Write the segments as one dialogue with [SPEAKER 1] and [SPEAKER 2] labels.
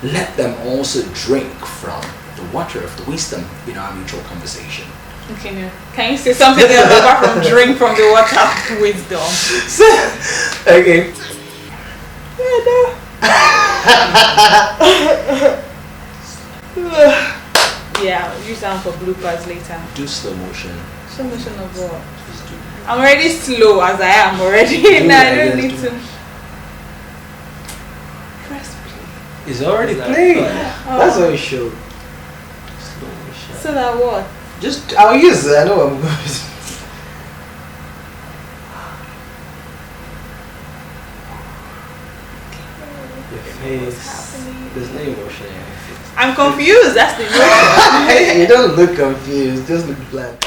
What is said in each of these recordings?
[SPEAKER 1] let them also drink from the water of the wisdom in our mutual conversation.
[SPEAKER 2] Okay, no. Can you say something else apart from drink from the water of wisdom?
[SPEAKER 1] Okay.
[SPEAKER 2] Yeah, use that for bloopers later.
[SPEAKER 1] Do slow motion.
[SPEAKER 2] Slow motion of what?
[SPEAKER 1] Just do it.
[SPEAKER 2] I'm already slow as I am already. No, I don't need to. Press play.
[SPEAKER 1] It's already playing.
[SPEAKER 2] Oh.
[SPEAKER 1] That's what it showed. Slow motion.
[SPEAKER 2] So that what?
[SPEAKER 1] Just, I'll use it. I know I'm going to. Your face.
[SPEAKER 2] Happening.
[SPEAKER 1] There's no emotion in your face.
[SPEAKER 2] I'm confused. That's the emotion.
[SPEAKER 1] You don't look confused. Just look blank.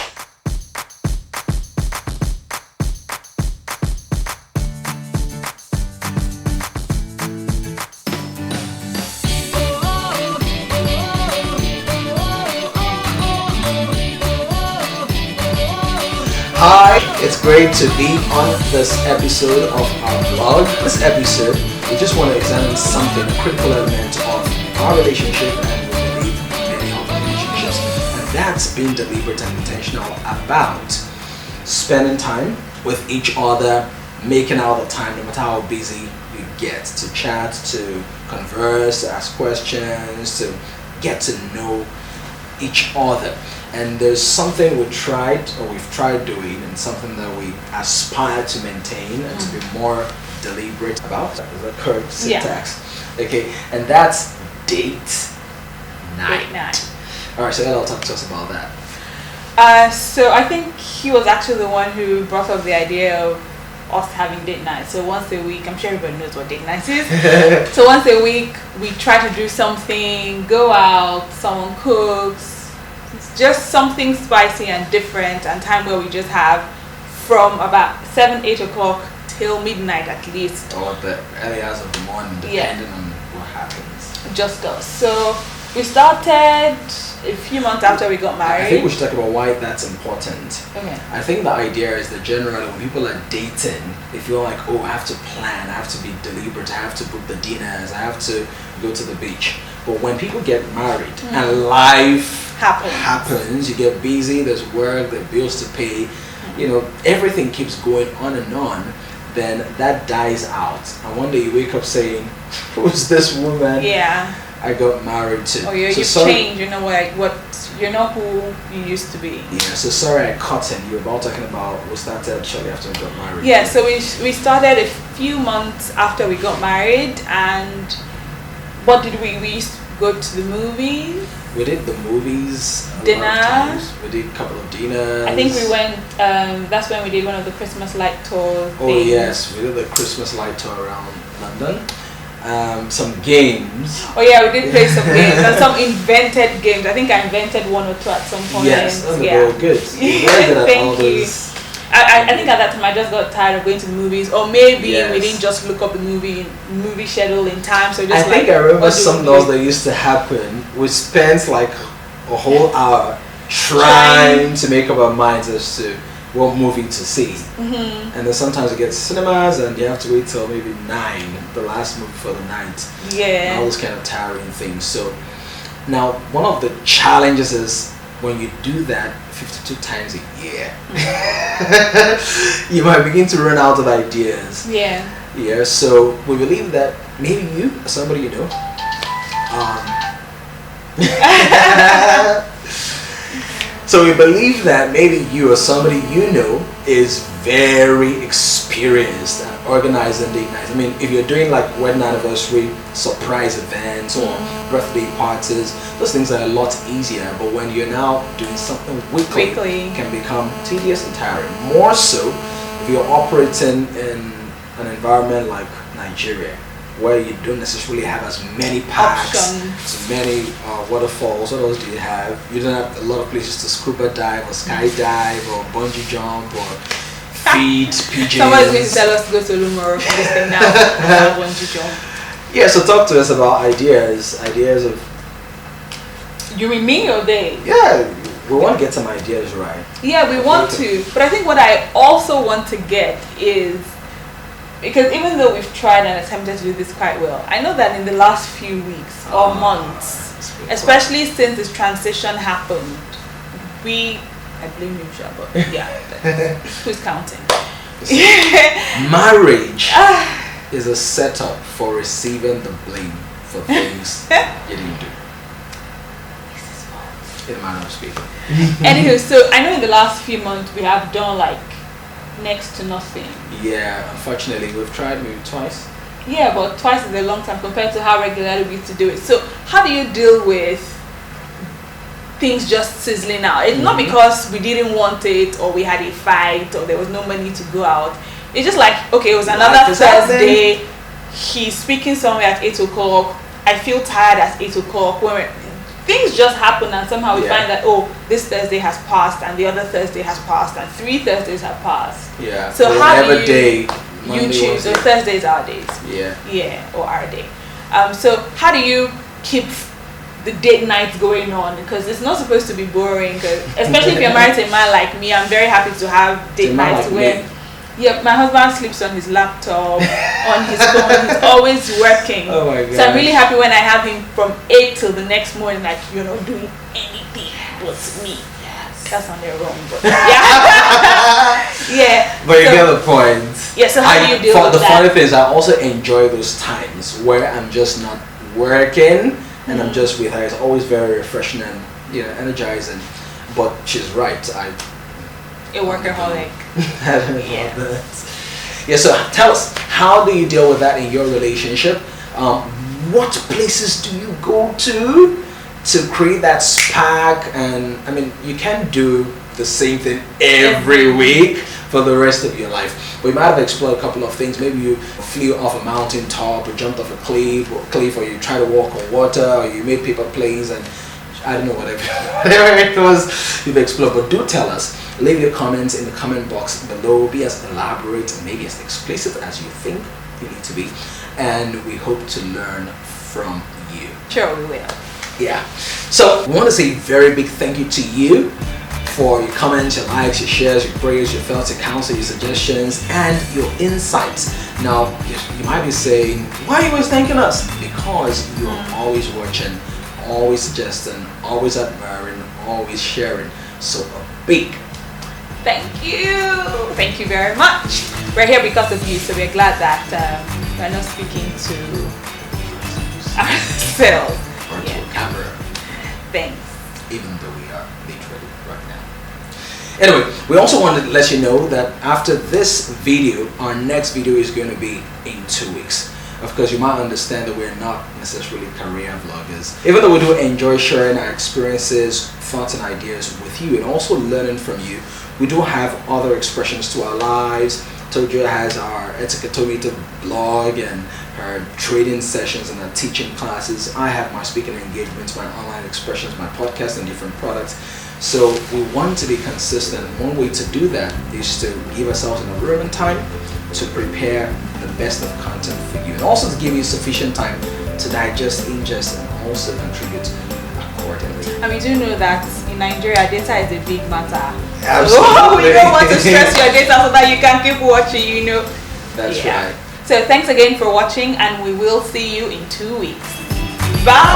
[SPEAKER 1] Hi, it's great to be on this episode of our vlog. This episode, we just want to examine something, a critical element of our relationship and we believe many of our relationships. And that's being deliberate and intentional about spending time with each other, making out the time no matter how busy you get to chat, to converse, to ask questions, to get to know each other. And there's something we've tried doing and something that we aspire to maintain and to be more deliberate about. That is a correct syntax. Yeah. Okay, and that's date night.
[SPEAKER 2] Date night.
[SPEAKER 1] Alright, so Ella will talk to us about that.
[SPEAKER 2] So I think he was actually the one who brought up the idea of us having date night. So once a week, I'm sure everybody knows what date night is. So once a week, we try to do something, go out, someone cooks. It's just something spicy and different, and time where we just have from about 7-8 o'clock till midnight at least.
[SPEAKER 1] Or the early hours of the morning, depending on what happens.
[SPEAKER 2] Just us. So we started a few months after we got married.
[SPEAKER 1] I think we should talk about why that's important.
[SPEAKER 2] Okay.
[SPEAKER 1] I think the idea is that generally when people are dating, they feel like, oh, I have to plan, I have to be deliberate, I have to book the dinners, I have to go to the beach. But when people get married and life happens, you get busy, there's work, there are bills to pay, you know, everything keeps going on and on, then that dies out. And one day you wake up saying, who's this woman I got married to?
[SPEAKER 2] Oh, you've changed, you know what you're not who you used to be.
[SPEAKER 1] Yeah, so sorry I cut in. You were about talking about we started shortly after we got married.
[SPEAKER 2] Yeah, so we started a few months after we got married, and what did we used to go to the movies.
[SPEAKER 1] We did the movies a
[SPEAKER 2] dinner.
[SPEAKER 1] lot of times. We did a couple of dinners.
[SPEAKER 2] I think we went, that's when we did one of the Christmas light tours.
[SPEAKER 1] Oh yes, we did the Christmas light tour around London. Some games.
[SPEAKER 2] Oh yeah, we did play some games and some invented games. I think I invented one or two at some point.
[SPEAKER 1] Yes, those are very good. Very good at all those.
[SPEAKER 2] I think at that time I just got tired of going to the movies, or maybe we didn't just look up the movie schedule in time. So just
[SPEAKER 1] I remember something else that used to happen. We spent like a whole hour trying to make up our minds as to what movie to see. And then sometimes you get to cinemas and you have to wait till maybe 9, the last movie for the night.
[SPEAKER 2] Yeah.
[SPEAKER 1] And all those kind of tiring things. So now one of the challenges is when you do that 52 times a year, you might begin to run out of ideas.
[SPEAKER 2] Yeah.
[SPEAKER 1] Yeah, so we believe that maybe you, somebody you know, so we believe that maybe you or somebody you know is very experienced at organizing date nights. I mean, if you're doing like wedding anniversary, surprise events, or birthday parties, those things are a lot easier. But when you're now doing something weekly, it can become tedious and tiring. More so if you're operating in an environment like Nigeria, where you don't necessarily have as many parks, as many waterfalls. What else do you have? You don't have a lot of places to scuba dive or skydive or bungee jump or feed pigeons.
[SPEAKER 2] Somebody's going to tell us to go to Lumoro for this thing now. Bungee jump.
[SPEAKER 1] Yeah, so talk to us about ideas of...
[SPEAKER 2] You mean me or they?
[SPEAKER 1] Yeah, we want to get some ideas right.
[SPEAKER 2] Yeah, we want to. But I think what I also want to get is because even though we've tried and attempted to do this quite well, I know that in the last few weeks or months, especially since this transition happened, I blame you, Sha, but yeah, who's counting?
[SPEAKER 1] Marriage is a setup for receiving the blame for things you didn't do. In a manner of speaking.
[SPEAKER 2] Anywho, so I know in the last few months we have done like next to nothing.
[SPEAKER 1] Yeah, unfortunately, we've tried maybe twice.
[SPEAKER 2] Yeah, but twice is a long time compared to how regularly we used to do it. So how do you deal with things just sizzling out? It's not because we didn't want it or we had a fight or there was no money to go out. It's just like, okay, it was another Thursday. He's speaking somewhere at 8 o'clock. I feel tired at 8 o'clock. Things just happen and somehow we find that, oh, this Thursday has passed and the other Thursday has passed and 3 Thursdays have passed.
[SPEAKER 1] Yeah.
[SPEAKER 2] So how do
[SPEAKER 1] day,
[SPEAKER 2] you choose? So Thursdays are our days.
[SPEAKER 1] Yeah.
[SPEAKER 2] Yeah, or our day. So how do you keep the date nights going on? Because it's not supposed to be boring. Especially if you're married to a man like me, I'm very happy to have date nights where. Yeah, my husband sleeps on his laptop, on his phone. He's always working.
[SPEAKER 1] Oh my God.
[SPEAKER 2] So I'm really happy when I have him from 8 till the next morning, like, you're not doing anything but me. Yes. That's on their own, but yeah. Yeah.
[SPEAKER 1] But you get the point.
[SPEAKER 2] Yeah, so how do you deal with
[SPEAKER 1] the
[SPEAKER 2] that?
[SPEAKER 1] funny thing is I also enjoy those times where I'm just not working and I'm just with her. It's always very refreshing and energizing. But she's right.
[SPEAKER 2] A workaholic.
[SPEAKER 1] I don't know about that. Yeah, so tell us, how do you deal with that in your relationship? What places do you go to create that spark? And I mean, you can't do the same thing every week for the rest of your life. We might have explored a couple of things. Maybe you flew off a mountain top or jumped off a cliff, or you tried to walk on water, or you made paper planes, and I don't know, whatever it was you've explored. But do tell us. Leave your comments in the comment box below. Be as elaborate and maybe as explicit as you think you need to be. And we hope to learn from you.
[SPEAKER 2] Sure, we will.
[SPEAKER 1] Yeah. So we want to say a very big thank you to you for your comments, your likes, your shares, your prayers, your thoughts, your counsel, your suggestions, and your insights. Now, you might be saying, why are you always thanking us? Because you're always watching, always suggesting, always admiring, always sharing. So a big thank you very much. We're here because of you, so we're glad that we're not speaking to ourselves or to a camera.
[SPEAKER 2] Thanks.
[SPEAKER 1] Even though we are literally right now. Anyway, we also wanted to let you know that after this video, our next video is going to be in 2 weeks. Of course, you might understand that we're not necessarily career vloggers. Even though we do enjoy sharing our experiences, thoughts and ideas with you and also learning from you, we do have other expressions to our lives. Toju has our Etiketometer blog and her trading sessions and her teaching classes. I have my speaking engagements, my online expressions, my podcast and different products. So we want to be consistent. One way to do that is to give ourselves enough room and time to prepare the best of content for you, and also to give you sufficient time to digest, ingest, and also contribute accordingly.
[SPEAKER 2] And we do know that in Nigeria, data is a big matter.
[SPEAKER 1] Absolutely.
[SPEAKER 2] We don't want to stress your data so that you can keep watching,
[SPEAKER 1] That's right.
[SPEAKER 2] So thanks again for watching, and we will see you in 2 weeks. Bye.